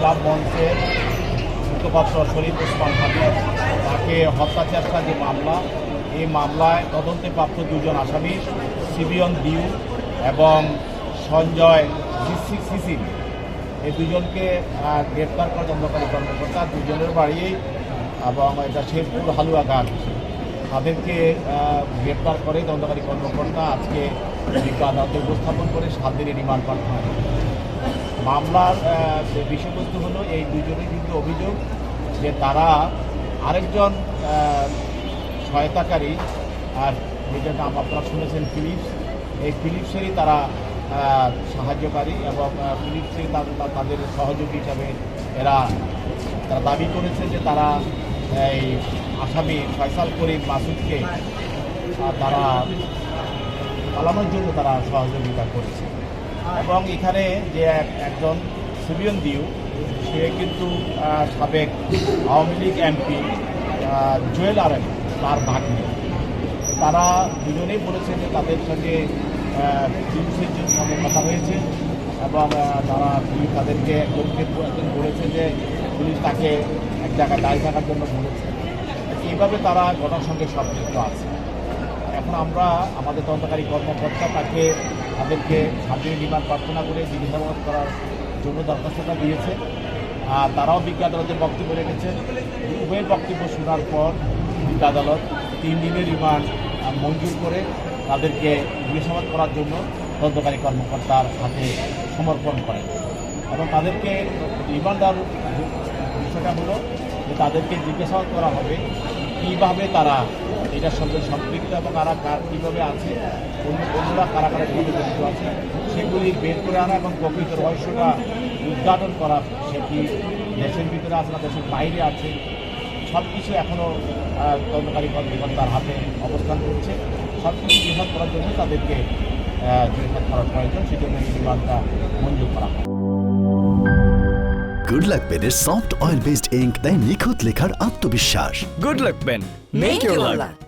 ইনকিলাব মঞ্চের মুখপাত্র শরীফ ওসমান হাবিব, তাকে হত্যা চেষ্টার যে মামলা, এই মামলায় তদন্তে প্রাপ্ত দুজন আসামি সিবিয়ন দিউ এবং সঞ্জয় সিসিল, এই দুজনকে গ্রেপ্তার করা তদন্তকারী কর্মকর্তা, দুজনের বাড়ি এবং এটা শেরপুর হালুয়াঘাট, তাদেরকে গ্রেপ্তার করে তদন্তকারী কর্মকর্তা আজকে বিজ্ঞ আদালতে উপস্থাপন করে 7 দিনের রিমান্ড পাঠানো হয়। মামলার বিষয়বস্তু হলো এই দুজনের কিন্তু অভিযোগ যে তারা আরেকজন সহায়তাকারী, আর যেটার নাম আপনারা শুনেছেন ফিলিপস, এই ফিলিপসেরই তারা সাহায্যকারী এবং ফিলিপসেরই তাদের সহযোগী হিসাবে তারা দাবি করেছে যে তারা এই আসামি ফয়সাল করিম মাসুদকে তারা পালানোর জন্য তারা সহযোগিতা করেছে। এবং এখানে যে একজন সিবিয়ন দিউ, সে কিন্তু সাবেক আওয়ামী লীগ এমপি জুয়েল আরেফ, তার ভাগ্নে। তারা দুজনেই বলেছে যে তাদের সঙ্গে পুলিশের সঙ্গে কথা হয়েছে এবং তাদেরকে একজন বলেছে যে পুলিশ তাকে এক জায়গায় দাঁড়িয়ে থাকার জন্য বলেছে। এইভাবে তারা ঘটনার সঙ্গে সম্পৃক্ত আছে। এখন আমরা আমাদের তদন্তকারী কর্মকর্তা তাদেরকে 7 দিনের রিমান্ড প্রার্থনা করে জিজ্ঞাসাবাদ করার জন্য দরখাস্তটা দিয়েছে। আর তারাও বিজ্ঞ আদালতে বক্তব্য রেখেছেন। উভয়ের বক্তব্য শোনার পর বিজ্ঞ আদালত 3 দিনের রিমান্ড মঞ্জুর করে তাদেরকে জিজ্ঞাসাবাদ করার জন্য তদন্তকারী কর্মকর্তার হাতে সমর্পণ করেন। এবং তাদেরকে রিমান্ড দেওয়ার বিষয়টা হলো যে তাদেরকে জিজ্ঞাসাবাদ করা হবে কীভাবে তারা এটার সঙ্গে সম্পৃক্ত এবং কীভাবে আছে, অন্যরা কারা কীভাবে জড়িত আছে, সেগুলি বের করে আনা এবং প্রকৃত রহস্যটা উদ্ঘাটন করা। সে কি দেশের ভিতরে আছে না দেশের বাইরে আছে, সব কিছু এখনও তদন্তকারী কর্মকর্তার হাতে অবস্থান করছে। সব কিছু জিজ্ঞাসা করার জন্য তাদেরকে জিজ্ঞাসা করার প্রয়োজন, সেজন্য এই রিমান্ডটা মঞ্জুর করা হয়। গুড লাক পেনের সফট অয়েল বেসড ইঙ্ক দেয় নিখুঁত লেখার আত্মবিশ্বাস। Good luck pen, make your lakh.